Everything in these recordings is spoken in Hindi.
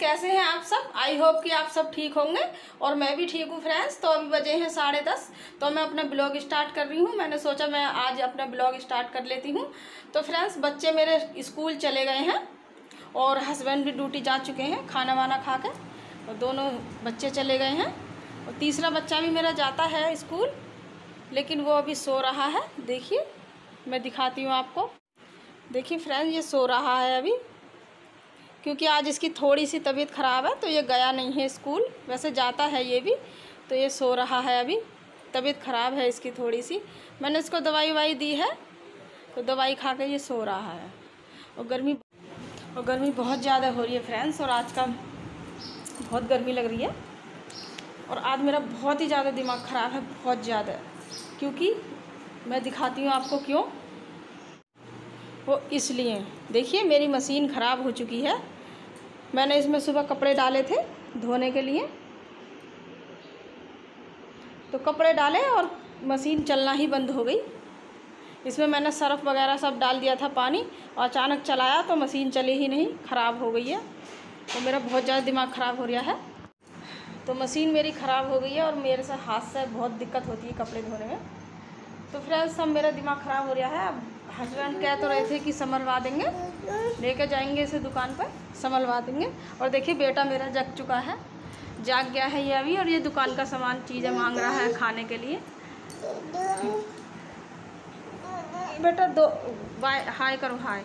कैसे हैं आप सब। आई होप कि आप सब ठीक होंगे और मैं भी ठीक हूँ फ्रेंड्स। तो अभी बजे हैं 10:30, तो मैं अपना ब्लॉग स्टार्ट कर रही हूँ। मैंने सोचा मैं आज अपना ब्लॉग स्टार्ट कर लेती हूँ। तो फ्रेंड्स, बच्चे मेरे स्कूल चले गए हैं और हस्बैंड भी ड्यूटी जा चुके हैं खाना वाना खा कर, और दोनों बच्चे चले गए हैं। और तीसरा बच्चा भी मेरा जाता है स्कूल, लेकिन वो अभी सो रहा है। देखिए, मैं दिखाती हूँ आपको। देखिए फ्रेंड्स, ये सो रहा है अभी, क्योंकि आज इसकी थोड़ी सी तबीयत ख़राब है, तो ये गया नहीं है स्कूल। वैसे जाता है ये भी, तो ये सो रहा है अभी। तबीयत ख़राब है इसकी थोड़ी सी। मैंने इसको दवाई वाई दी है, तो दवाई खा के ये सो रहा है। और गर्मी बहुत ज़्यादा हो रही है फ्रेंड्स, और आज का बहुत गर्मी लग रही है। और आज मेरा बहुत ही ज़्यादा दिमाग ख़राब है, बहुत ज़्यादा। क्योंकि मैं दिखाती हूँ आपको क्यों। वो इसलिए, देखिए मेरी मशीन ख़राब हो चुकी है। मैंने इसमें सुबह कपड़े डाले थे धोने के लिए, तो कपड़े डाले और मशीन चलना ही बंद हो गई। इसमें मैंने सर्फ़ वगैरह सब डाल दिया था पानी, और अचानक चलाया तो मशीन चली ही नहीं, ख़राब हो गई है। तो मेरा बहुत ज़्यादा दिमाग ख़राब हो रहा है। तो मशीन मेरी ख़राब हो गई है और मेरे से हाथ से बहुत दिक्कत होती है कपड़े धोने में। तो फ्रेंड्स, सब मेरा दिमाग ख़राब हो रहा है। अब हस्बैंड कह तो रहे थे कि संभलवा देंगे, लेकर जाएंगे इसे दुकान पर, संभलवा देंगे। और देखिए बेटा मेरा जग चुका है, जाग गया है ये अभी, और ये दुकान का सामान चीज़ें मांग रहा है खाने के लिए। बेटा दो बाय, हाय करो, हाय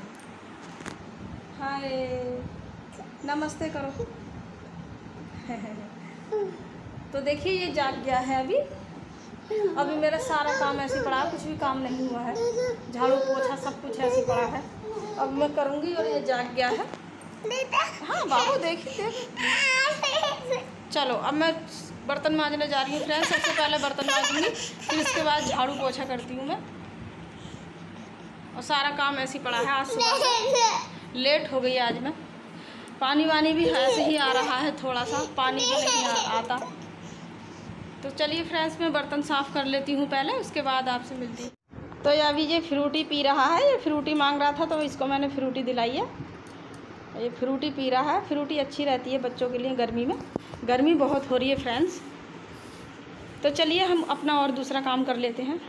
हाय, नमस्ते करो। तो देखिए ये जाग गया है अभी मेरा सारा काम ऐसे पड़ा है, कुछ भी काम नहीं हुआ है। झाड़ू पोछा सब कुछ ऐसे पड़ा है, अब मैं करूँगी। और ये जाग गया है। हाँ बाबू, देखिए चलो अब मैं बर्तन मांजने जा रही हूँ फ्रेंड्स। सबसे पहले बर्तन मांजूंगी, फिर इसके बाद झाड़ू पोछा करती हूँ मैं। और सारा काम ऐसे पड़ा है। आज सुबह लेट हो गई आज मैं। पानी वानी भी ऐसे ही आ रहा है, थोड़ा सा पानी भी नहीं आता। तो चलिए फ्रेंड्स, मैं बर्तन साफ़ कर लेती हूँ पहले, उसके बाद आपसे मिलती हूँ। तो अभी ये फ्रूटी पी रहा है। ये फ्रूटी मांग रहा था, तो इसको मैंने फ्रूटी दिलाई है। ये फ्रूटी पी रहा है। फ्रूटी अच्छी रहती है बच्चों के लिए गर्मी में। गर्मी बहुत हो रही है फ्रेंड्स। तो चलिए हम अपना और दूसरा काम कर लेते हैं।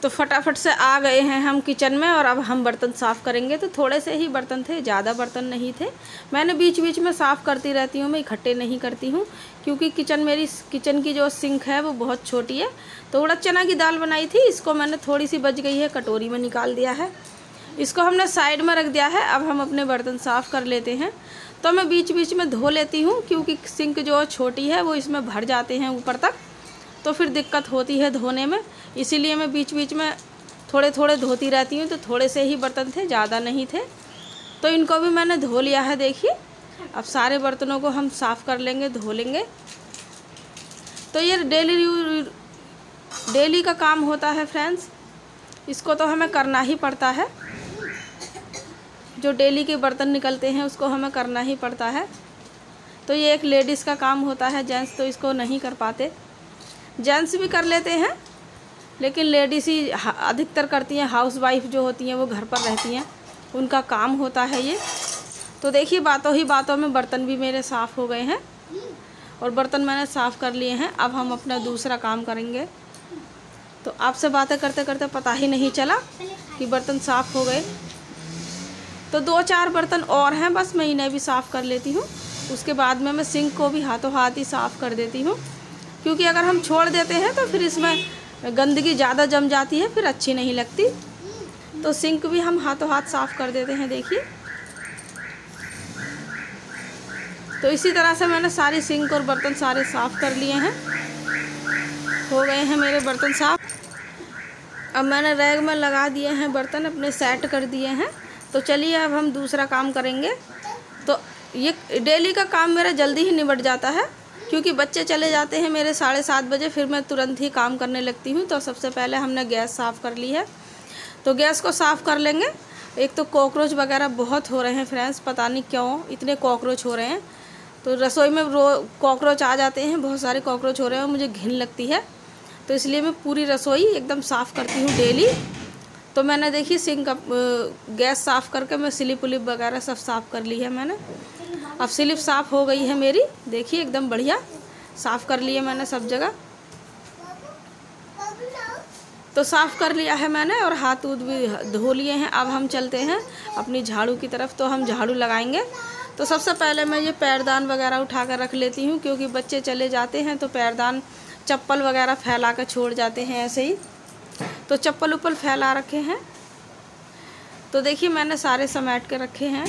तो फटाफट से आ गए हैं हम किचन में, और अब हम बर्तन साफ़ करेंगे। तो थोड़े से ही बर्तन थे, ज़्यादा बर्तन नहीं थे। मैंने बीच बीच में साफ़ करती रहती हूँ, मैं इकट्ठे नहीं करती हूँ, क्योंकि किचन की जो सिंक है वो बहुत छोटी है। तो उड़द चना की दाल बनाई थी, इसको मैंने थोड़ी सी बच गई है, कटोरी में निकाल दिया है। इसको हमने साइड में रख दिया है। अब हम अपने बर्तन साफ़ कर लेते हैं। तो मैं बीच बीच में धो लेती हूँ, क्योंकि सिंक जो छोटी है वो इसमें भर जाते हैं ऊपर तक, तो फिर दिक्कत होती है धोने में। इसीलिए मैं बीच बीच में थोड़े थोड़े धोती रहती हूँ। तो थोड़े से ही बर्तन थे, ज़्यादा नहीं थे, तो इनको भी मैंने धो लिया है। देखिए अब सारे बर्तनों को हम साफ़ कर लेंगे, धो लेंगे। तो ये डेली का काम होता है फ्रेंड्स, इसको तो हमें करना ही पड़ता है। जो डेली के बर्तन निकलते हैं उसको हमें करना ही पड़ता है। तो ये एक लेडीज़ का काम होता है, जेंट्स तो इसको नहीं कर पाते। जेंट्स भी कर लेते हैं, लेकिन लेडीज़ ही अधिकतर करती हैं। हाउसवाइफ जो होती हैं वो घर पर रहती हैं, उनका काम होता है ये। तो देखिए बातों ही बातों में बर्तन भी मेरे साफ़ हो गए हैं, और बर्तन मैंने साफ़ कर लिए हैं। अब हम अपना दूसरा काम करेंगे। तो आपसे बातें करते करते पता ही नहीं चला कि बर्तन साफ़ हो गए। तो 2-4 बर्तन और हैं, बस मैं इन्हें भी साफ़ कर लेती हूँ। उसके बाद में मैं सिंक को भी हाथों हाथ ही साफ़ कर देती हूँ, क्योंकि अगर हम छोड़ देते हैं तो फिर इसमें गंदगी ज़्यादा जम जाती है, फिर अच्छी नहीं लगती। तो सिंक भी हम हाथों हाथ साफ़ कर देते हैं। देखिए, तो इसी तरह से मैंने सारी सिंक और बर्तन सारे साफ़ कर लिए हैं। हो गए हैं मेरे बर्तन साफ़। अब मैंने रैक में लगा दिए हैं बर्तन, अपने सेट कर दिए हैं। तो चलिए अब हम दूसरा काम करेंगे। तो ये डेली का काम मेरा जल्दी ही निबट जाता है, क्योंकि बच्चे चले जाते हैं मेरे 7:30 बजे, फिर मैं तुरंत ही काम करने लगती हूँ। तो सबसे पहले हमने गैस साफ़ कर ली है, तो गैस को साफ़ कर लेंगे। एक तो कॉकरोच वगैरह बहुत हो रहे हैं फ्रेंड्स, पता नहीं क्यों इतने कॉकरोच हो रहे हैं। तो रसोई में कॉकरोच आ जाते हैं, बहुत सारे कॉकरोच हो रहे हैं, मुझे घिन लगती है। तो इसलिए मैं पूरी रसोई एकदम साफ़ करती हूँ डेली। तो मैंने देखिए सिंक गैस साफ़ करके मैं स्लिप उलिप वगैरह सब साफ़ कर ली है मैंने। अब स्लिप साफ़ हो गई है मेरी, देखिए एकदम बढ़िया साफ़ कर ली है मैंने सब जगह। तो साफ़ कर लिया है मैंने और हाथ ऊथ भी धो लिए हैं। अब हम चलते हैं अपनी झाड़ू की तरफ, तो हम झाड़ू लगाएंगे। तो सबसे पहले मैं ये पैरदान वगैरह उठा कर रख लेती हूँ, क्योंकि बच्चे चले जाते हैं तो पैरदान चप्पल वगैरह फैला कर छोड़ जाते हैं ऐसे ही। तो चप्पल उप्पल फैला रखे हैं। तो देखिए मैंने सारे समेट के रखे हैं।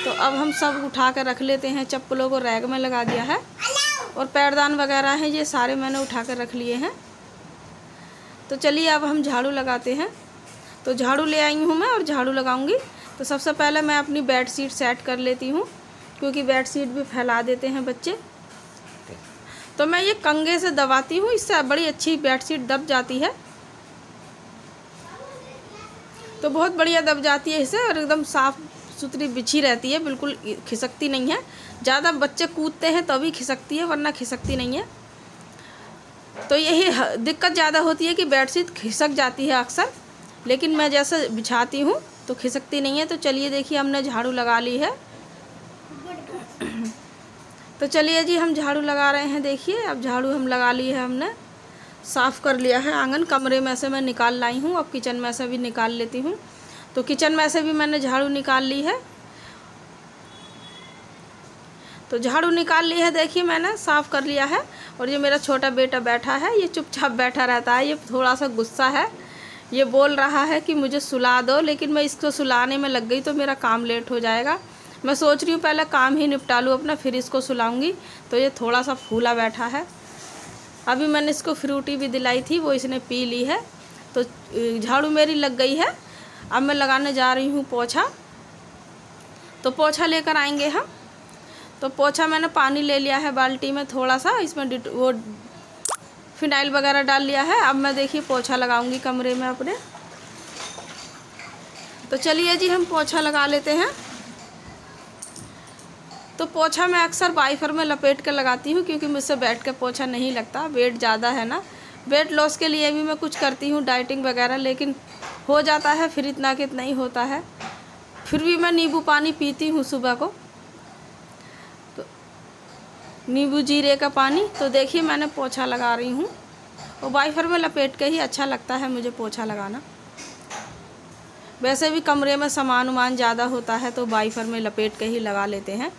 तो अब हम सब उठा कर रख लेते हैं, चप्पलों को रैक में लगा दिया है और पैरदान वगैरह हैं ये सारे मैंने उठा कर रख लिए हैं। तो चलिए अब हम झाड़ू लगाते हैं। तो झाड़ू ले आई हूँ मैं और झाड़ू लगाऊंगी। तो सबसे पहले मैं अपनी बेड शीट सेट कर लेती हूँ, क्योंकि बेड शीट भी फैला देते हैं बच्चे। तो मैं ये कंघे से दबाती हूँ, इससे बड़ी अच्छी बेड शीट दब जाती है। तो बहुत बढ़िया दब जाती है इससे और एकदम साफ़ सुथरी बिछी रहती है, बिल्कुल खिसकती नहीं है। ज़्यादा बच्चे कूदते हैं तभी खिसकती है, वरना खिसकती नहीं है। तो यही दिक्कत ज़्यादा होती है कि बेडशीट खिसक जाती है अक्सर, लेकिन मैं जैसे बिछाती हूँ तो खिसकती नहीं है। तो चलिए देखिए हमने झाड़ू लगा ली है। तो चलिए जी हम झाड़ू लगा रहे हैं। देखिए अब झाड़ू हम लगा ली है, हमने साफ़ कर लिया है आंगन। कमरे में से मैं निकाल लाई हूँ, अब किचन में से भी निकाल लेती हूँ। तो किचन में से भी मैंने झाड़ू निकाल ली है। तो झाड़ू निकाल ली है, देखिए मैंने साफ़ कर लिया है। और ये मेरा छोटा बेटा बैठा है, ये चुपचाप बैठा रहता है, ये थोड़ा सा गुस्सा है। ये बोल रहा है कि मुझे सुला दो, लेकिन मैं इसको सुलाने में लग गई तो मेरा काम लेट हो जाएगा। मैं सोच रही हूँ पहले काम ही निपटा लूँ अपना, फिर इसको सुलाऊंगी। तो ये थोड़ा सा फूला बैठा है। अभी मैंने इसको फ्रूटी भी दिलाई थी, वो इसने पी ली है। तो झाड़ू मेरी लग गई है। अब मैं लगाने जा रही हूँ पोछा। तो पोछा लेकर आएंगे हम। तो पोछा मैंने पानी ले लिया है बाल्टी में थोड़ा सा, इसमें वो फिनाइल वगैरह डाल लिया है। अब मैं देखिए पोछा लगाऊंगी कमरे में अपने। तो चलिए जी हम पोछा लगा लेते हैं। तो पोछा मैं अक्सर वाइपर में लपेट कर लगाती हूँ, क्योंकि मुझसे बैठ के पोछा नहीं लगता, वेट ज़्यादा है ना। वेट लॉस के लिए भी मैं कुछ करती हूँ डाइटिंग वगैरह, लेकिन हो जाता है फिर इतना कि नहीं होता है। फिर भी मैं नींबू पानी पीती हूँ सुबह को, तो नींबू जीरे का पानी। तो देखिए मैंने पोछा लगा रही हूँ, और वाइपर में लपेट के ही अच्छा लगता है मुझे पोछा लगाना। वैसे भी कमरे में सामान उमान ज़्यादा होता है तो वाइपर में लपेट के ही लगा लेते हैं।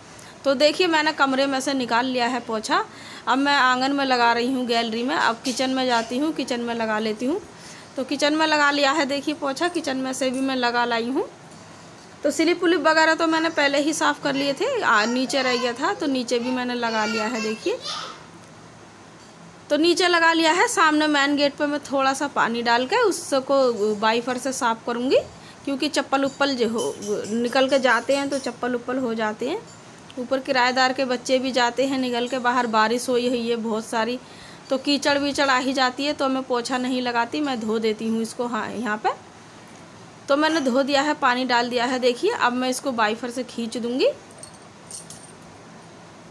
तो देखिए मैंने कमरे में से निकाल लिया है पोछा। अब मैं आंगन में लगा रही हूँ गैलरी में। अब किचन में जाती हूँ, किचन में लगा लेती हूँ। तो किचन में लगा लिया है देखिए पोछा, किचन में से भी मैं लगा लाई हूँ। तो स्लिप उलिप वगैरह तो मैंने पहले ही साफ़ कर लिए थे, नीचे रह गया था तो नीचे भी मैंने लगा लिया है देखिए। तो नीचे लगा लिया है। सामने मेन गेट पे मैं थोड़ा सा पानी डाल के उसको वाइपर से साफ़ करूँगी, क्योंकि चप्पल उप्पल जो निकल के जाते हैं तो चप्पल उप्पल हो जाते हैं। ऊपर किराएदार के बच्चे भी जाते हैं निकल के बाहर, बारिश हुई हुई है बहुत सारी, तो कीचड़ वीचड़ आ ही जाती है। तो मैं पोछा नहीं लगाती, मैं धो देती हूँ इसको। हाँ यहाँ पे तो मैंने धो दिया है, पानी डाल दिया है देखिए। अब मैं इसको वाइपर से खींच दूँगी।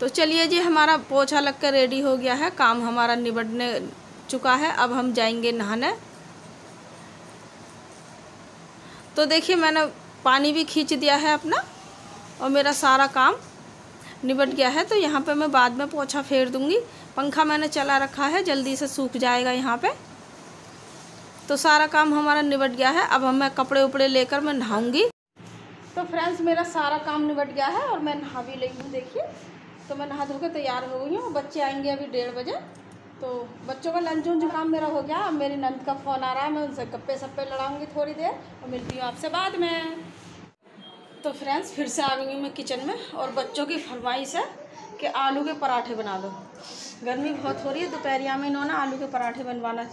तो चलिए जी हमारा पोछा लग कर रेडी हो गया है, काम हमारा निबटने चुका है। अब हम जाएंगे नहाने। तो देखिए मैंने पानी भी खींच दिया है अपना, और मेरा सारा काम निबट गया है। तो यहाँ पे मैं बाद में पोछा फेर दूँगी। पंखा मैंने चला रखा है, जल्दी से सूख जाएगा यहाँ पे। तो सारा काम हमारा निबट गया है। अब मैं कपड़े उपड़े लेकर मैं नहाऊँगी। तो फ्रेंड्स मेरा सारा काम निबट गया है और मैं नहा भी ली हूँ देखिए। तो मैं नहा धो के तैयार हो गई हूँ। बच्चे आएंगे अभी 1:30 बजे। तो बच्चों का लंच उंच काम मेरा हो गया। अब मेरी नंद का फ़ोन आ रहा है, मैं उनसे गप्पे सप्पे लड़ाऊँगी थोड़ी देर और मिलती हूँ आपसे बाद में। तो फ्रेंड्स फिर से आ गई हूँ मैं किचन में, और बच्चों की फरमाइश है कि आलू के पराठे बना दो। गर्मी बहुत हो रही है, दोपहरिया में इन्होंने आलू के पराठे बनवाना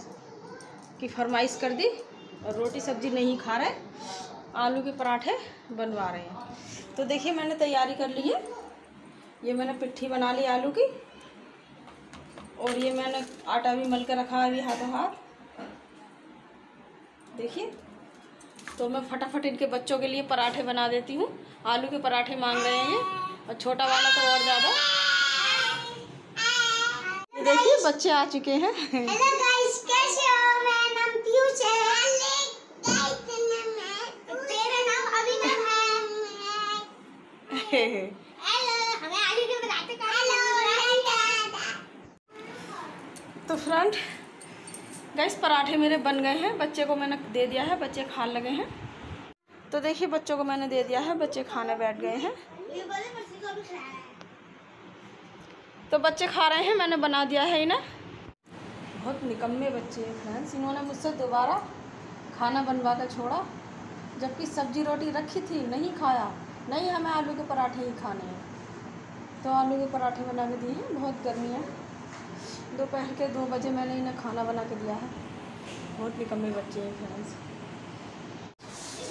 की फरमाइश कर दी, और रोटी सब्जी नहीं खा रहे, आलू के पराठे बनवा रहे हैं। तो देखिए मैंने तैयारी कर ली है। ये मैंने पिट्ठी बना ली आलू की, और ये मैंने आटा भी मल के रखा है अभी हाथों हाथ देखिए। तो मैं फटाफट इनके बच्चों के लिए पराठे बना देती हूँ। आलू के पराठे मांग रहे हैं ये, और छोटा वाला तो और ज़्यादा। ये देखिए बच्चे आ चुके हैं। हेलो गाइस, कैसे हो? मेरा नाम पीयूष है। हे। तो फ्रेंड गाइस पराठे मेरे बन गए हैं, बच्चे को मैंने दे दिया है, बच्चे खाने लगे हैं। तो देखिए बच्चों को मैंने दे दिया है, बच्चे खाने बैठ गए हैं। तो बच्चे खा रहे हैं, मैंने बना दिया है इन्हें। बहुत निकम्मे बच्चे हैं फ्रेंड्स, इन्होंने मुझसे दोबारा खाना बनवा कर छोड़ा, जबकि सब्जी रोटी रखी थी, नहीं खाया। नहीं हमें आलू के पराठे ही खाने हैं, तो आलू के पराठे बना के दिए हैं। बहुत गर्मी है, दोपहर के 2 बजे मैंने इन्हें खाना बना के दिया है। बहुत निकम्मे बच्चे हैं फ्रेंड्स।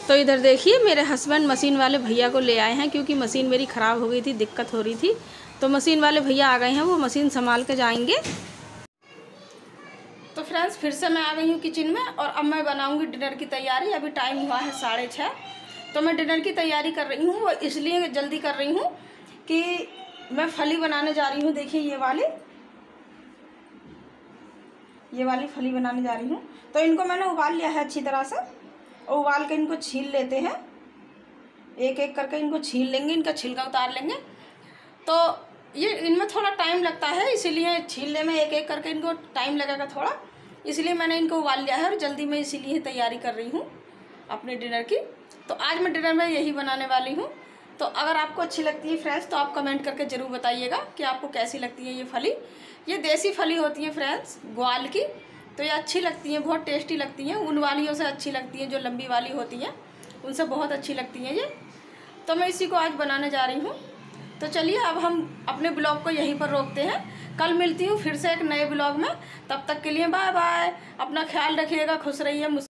तो इधर देखिए मेरे हस्बैंड मशीन वाले भैया को ले आए हैं, क्योंकि मशीन मेरी ख़राब हो गई थी, दिक्कत हो रही थी। तो मशीन वाले भैया आ गए हैं, वो मशीन संभाल के जाएंगे। तो फ्रेंड्स फिर से मैं आ गई हूँ किचन में, और अब मैं बनाऊँगी डिनर की तैयारी। अभी टाइम हुआ है 6:30, तो मैं डिनर की तैयारी कर रही हूँ। वो इसलिए जल्दी कर रही हूँ कि मैं फली बनाने जा रही हूँ। देखिए ये वाली फली बनाने जा रही हूँ। तो इनको मैंने उबाल लिया है अच्छी तरह से, और उबाल के इनको छील लेते हैं। एक एक करके इनको छील लेंगे, इनका छिलका उतार लेंगे। तो ये इनमें थोड़ा टाइम लगता है, इसीलिए छीलने में एक एक करके इनको टाइम लगेगा थोड़ा, इसलिए मैंने इनको उबाल लिया है। और जल्दी में इसीलिए तैयारी कर रही हूँ अपने डिनर की। तो आज मैं डिनर में यही बनाने वाली हूँ। तो अगर आपको अच्छी लगती है फ्रेंड्स, तो आप कमेंट करके ज़रूर बताइएगा कि आपको कैसी लगती है ये फली। ये देसी फली होती है फ्रेंड्स, ग्वाल की। तो ये अच्छी लगती हैं, बहुत टेस्टी लगती हैं। उन वालियों से अच्छी लगती हैं, जो लंबी वाली होती हैं उनसे बहुत अच्छी लगती हैं ये। तो मैं इसी को आज बनाने जा रही हूँ। तो चलिए अब हम अपने ब्लॉग को यहीं पर रोकते हैं। कल मिलती हूँ फिर से एक नए ब्लॉग में। तब तक के लिए बाय बाय। अपना ख्याल रखिएगा, खुश रहिए।